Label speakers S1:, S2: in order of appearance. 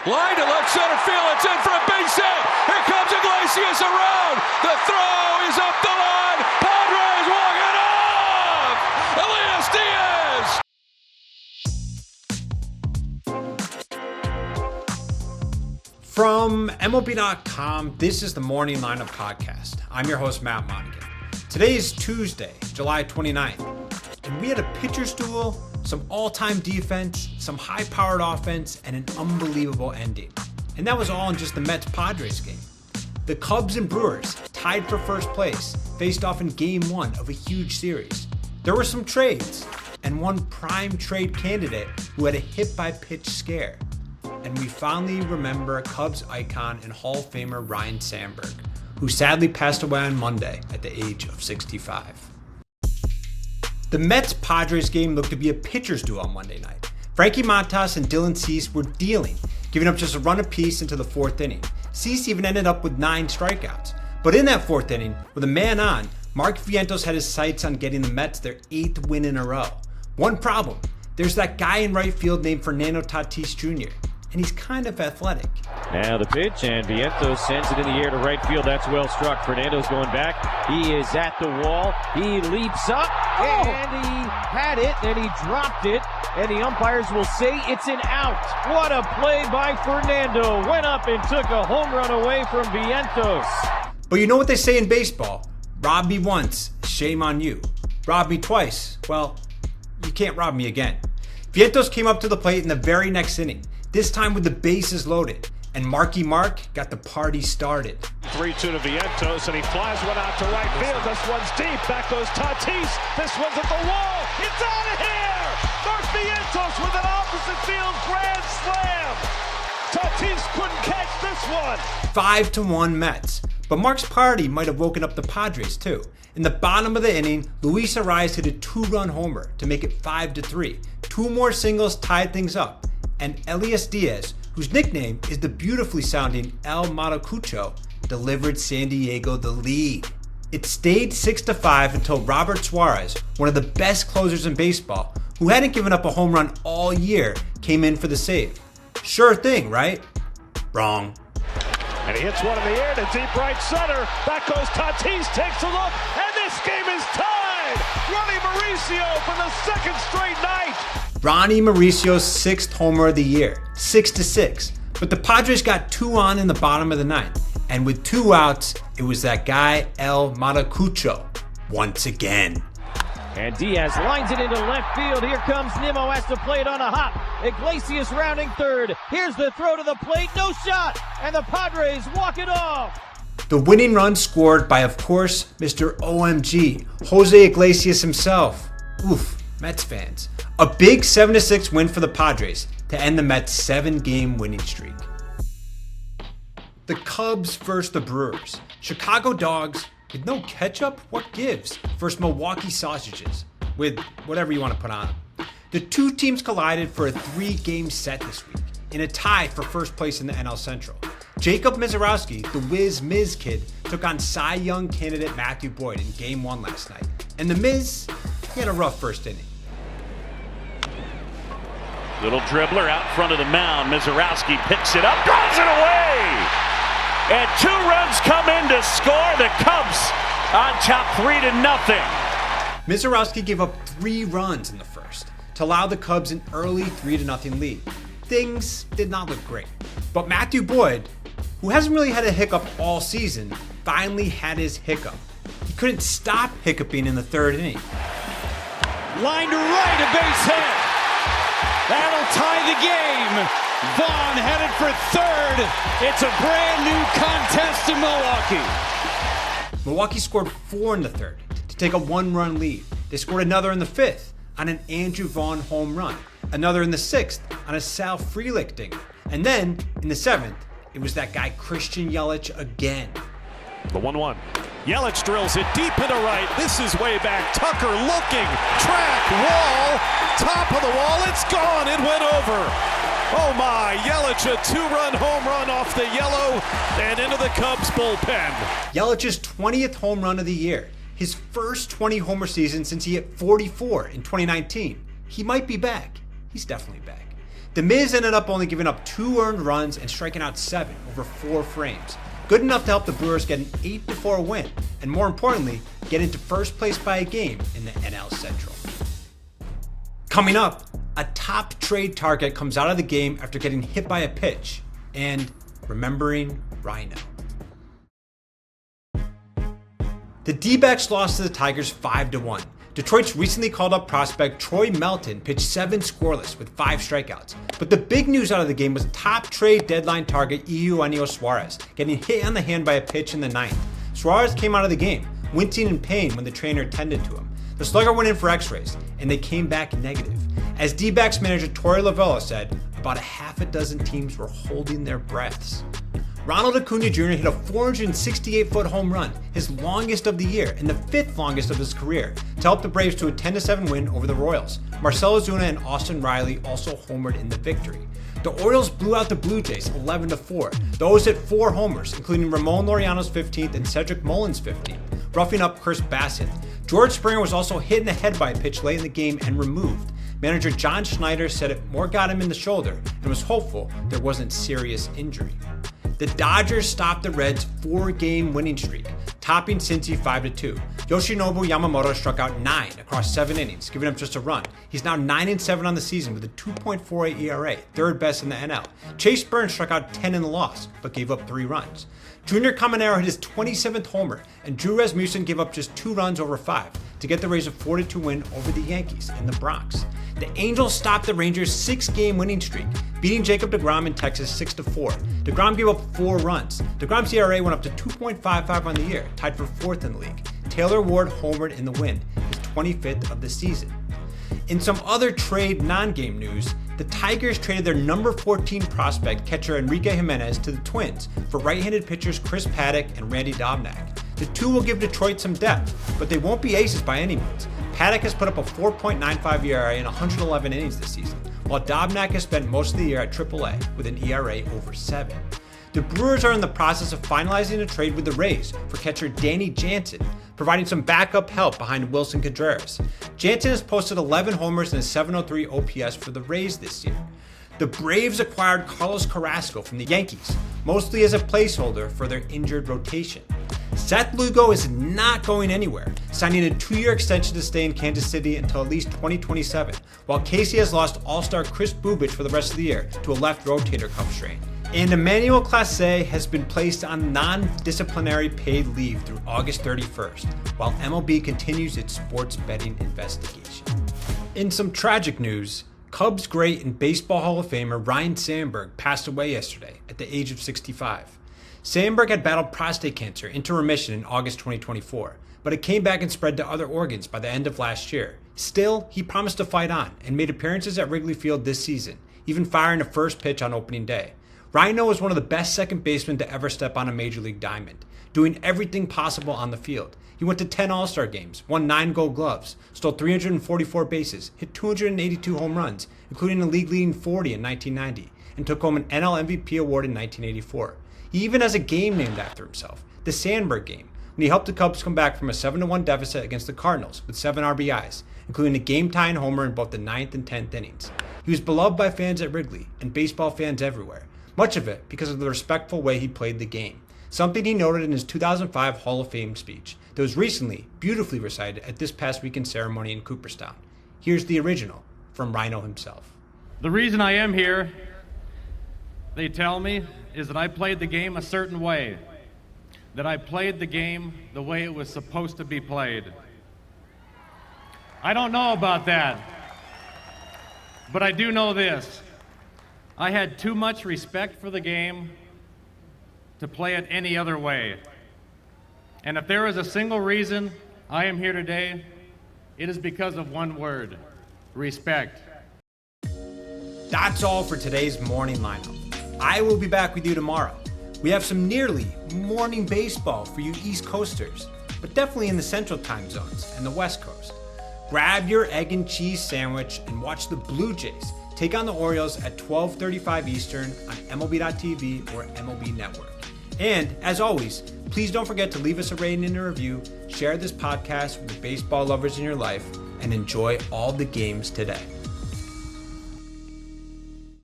S1: Line to left center field. It's in for a base hit. Here comes Iglesias around. The throw is up the line. Padres walk it off. Elias Diaz.
S2: From MLB.com, this is the Morning Lineup Podcast. I'm your host, Matt Monaghan. Today is Tuesday, July 29th, and we had a pitcher's duel, some all-time defense, some high-powered offense, and an unbelievable ending. And that was all in just the Mets-Padres game. The Cubs and Brewers, tied for first place, faced off in Game 1 of a huge series. There were some trades, and one prime trade candidate who had a hit-by-pitch scare. And we finally remember Cubs icon and Hall of Famer Ryne Sandberg, who sadly passed away on Monday at the age of 65. The Mets-Padres game looked to be a pitcher's duel on Monday night. Frankie Montas and Dylan Cease were dealing, giving up just a run apiece into the fourth inning. Cease even ended up with 9 strikeouts. But in that fourth inning, with a man on, Mark Vientos had his sights on getting the Mets their 8th win in a row. One problem, there's that guy in right field named Fernando Tatis Jr., and he's kind of athletic.
S3: Now the pitch, and Vientos sends it in the air to right field. That's well struck. Fernando's going back. He is at the wall. He leaps up, and he had it, and he dropped it, and the umpires will say it's an out. What a play by Fernando. Went up and took a home run away from Vientos.
S2: But you know what they say in baseball? Rob me once, shame on you. Rob me twice, well, you can't rob me again. Vientos came up to the plate in the very next inning, this time with the bases loaded, and Marky Mark got the party started.
S4: 3-2 to Vientos, and he flies one out to right field. This one's deep. Back goes Tatis. This one's at the wall. It's out of here! Mark Vientos with an opposite field grand slam. Tatis couldn't catch this one.
S2: 5-1 Mets. But Mark's party might have woken up the Padres too. In the bottom of the inning, Luis Arraez hit a 2-run homer to make it 5-3. 2 more singles tied things up. And Elias Diaz, whose nickname is the beautifully sounding El Maracucho, delivered San Diego the lead. It stayed 6-5 until Robert Suarez, one of the best closers in baseball, who hadn't given up a home run all year, came in for the save. Sure thing, right? Wrong.
S4: And he hits one in the air to deep right center. Back goes Tatis, takes a look, and this game is tied! Ronnie Mauricio for the second straight night!
S2: Ronnie Mauricio's 6th homer of the year, 6-6. But the Padres got 2 on in the bottom of the 9th. And with 2 outs, it was that guy El Maracucho once again.
S3: And Diaz lines it into left field. Here comes Nimmo, has to play it on a hop. Iglesias rounding third. Here's the throw to the plate, no shot, and the Padres walk it off.
S2: The winning run scored by, of course, Mr. OMG, Jose Iglesias himself. Oof, Mets fans. A big 7-6 win for the Padres to end the Mets' 7-game winning streak. The Cubs versus the Brewers. Chicago dogs with no ketchup? What gives? Versus Milwaukee sausages with whatever you want to put on them. The two teams collided for a 3-game set this week in a tie for first place in the NL Central. Jacob Misiorowski, the Whiz Miz kid, took on Cy Young candidate Matthew Boyd in Game 1 last night. And the Miz, he had a rough first inning.
S5: Little dribbler out front of the mound. Misiorowski picks it up, throws it away! And 2 runs come in to score. The Cubs on top 3-0.
S2: Misiorowski gave up 3 runs in the first to allow the Cubs an early 3-0 lead. Things did not look great. But Matthew Boyd, who hasn't really had a hiccup all season, finally had his hiccup. He couldn't stop hiccuping in the 3rd inning.
S3: Line to right, a base hit. That'll tie the game. Vaughn headed for 3rd. It's a brand new contest in Milwaukee.
S2: Milwaukee scored 4 in the 3rd to take a 1-run lead. They scored another in the 5th on an Andrew Vaughn home run, another in the 6th on a Sal Frelick dinger, and then in the 7th, it was that guy Christian Yelich again.
S4: The 1-1. Yelich drills it deep into right. This is way back. Tucker looking. Track, wall, top of the wall. It's gone. It went over. Oh my, Yelich, a 2-run home run off the yellow and into the Cubs bullpen.
S2: Yelich's 20th home run of the year. His first 20-homer season since he hit 44 in 2019. He might be back. He's definitely back. The Miz ended up only giving up 2 earned runs and striking out 7 over 4 frames. Good enough to help the Brewers get an 8-4 win, and more importantly, get into first place by a game in the NL Central. Coming up, a top trade target comes out of the game after getting hit by a pitch, and remembering Rhino. The D-backs lost to the Tigers 5-1. Detroit's recently called up prospect Troy Melton pitched 7 scoreless with 5 strikeouts. But the big news out of the game was top trade deadline target Eugenio Suarez getting hit on the hand by a pitch in the 9th. Suarez came out of the game, wincing in pain when the trainer tended to him. The slugger went in for x-rays, and they came back negative. As D-backs manager Torey Lovullo said, about a half a dozen teams were holding their breaths. Ronald Acuna Jr. hit a 468-foot home run, his longest of the year and the 5th longest of his career, to help the Braves to a 10-7 win over the Royals. Marcell Ozuna and Austin Riley also homered in the victory. The Orioles blew out the Blue Jays 11-4. The O's hit 4 homers, including Ramon Laureano's 15th and Cedric Mullins' 15th, roughing up Chris Bassett. George Springer was also hit in the head by a pitch late in the game and removed. Manager John Schneider said it more got him in the shoulder and was hopeful there wasn't serious injury. The Dodgers stopped the Reds' 4-game winning streak, topping Cincy 5-2. Yoshinobu Yamamoto struck out 9 across 7 innings, giving up just a run. He's now 9-7 on the season with a 2.48 ERA, 3rd best in the NL. Chase Burns struck out 10 in the loss, but gave up 3 runs. Junior Caminero hit his 27th homer, and Drew Rasmussen gave up just 2 runs over 5 to get the Rays a 4-2 win over the Yankees in the Bronx. The Angels stopped the Rangers' 6-game winning streak, beating Jacob deGrom in Texas 6-4. DeGrom gave up 4 runs. DeGrom's ERA went up to 2.55 on the year, tied for 4th in the league. Taylor Ward homered in the win, his 25th of the season. In some other trade non-game news, the Tigers traded their number 14 prospect catcher Enrique Jimenez to the Twins for right-handed pitchers Chris Paddock and Randy Dobnak. The two will give Detroit some depth, but they won't be aces by any means. Paddock has put up a 4.95 ERA in 111 innings this season, while Dobnak has spent most of the year at AAA with an ERA over 7. The Brewers are in the process of finalizing a trade with the Rays for catcher Danny Jansen, providing some backup help behind Wilson Contreras. Jansen has posted 11 homers and a 703 OPS for the Rays this year. The Braves acquired Carlos Carrasco from the Yankees, mostly as a placeholder for their injured rotation. Seth Lugo is not going anywhere, signing a 2-year extension to stay in Kansas City until at least 2027, while Casey has lost all-star Chris Bubich for the rest of the year to a left rotator cuff strain. And Emmanuel Clase has been placed on non-disciplinary paid leave through August 31st, while MLB continues its sports betting investigation. In some tragic news, Cubs great and Baseball Hall of Famer Ryne Sandberg passed away yesterday at the age of 65. Sandberg had battled prostate cancer into remission in August 2024, but it came back and spread to other organs by the end of last year. Still, he promised to fight on and made appearances at Wrigley Field this season, even firing a first pitch on opening day. Ryno was one of the best second basemen to ever step on a major league diamond, doing everything possible on the field. He went to 10 All-Star games, won 9 Gold Gloves, stole 344 bases, hit 282 home runs, including a league-leading 40 in 1990, and took home an NL MVP award in 1984. He even has a game named after himself, the Sandberg game, when he helped the Cubs come back from a 7-1 deficit against the Cardinals with 7 RBIs, including a game-tying homer in both the 9th and 10th innings. He was beloved by fans at Wrigley and baseball fans everywhere, much of it because of the respectful way he played the game, something he noted in his 2005 Hall of Fame speech that was recently beautifully recited at this past weekend's ceremony in Cooperstown. Here's the original from Ryno himself.
S6: The reason I am here, they tell me, is that I played the game a certain way, that I played the game the way it was supposed to be played. I don't know about that, but I do know this. I had too much respect for the game to play it any other way. And if there is a single reason I am here today, it is because of one word: respect.
S2: That's all for today's morning lineup. I will be back with you tomorrow. We have some nearly morning baseball for you East Coasters, but definitely in the Central time zones and the West Coast. Grab your egg and cheese sandwich and watch the Blue Jays take on the Orioles at 12:35 Eastern on MLB.TV or MLB Network. And as always, please don't forget to leave us a rating and a review, share this podcast with the baseball lovers in your life, and enjoy all the games today.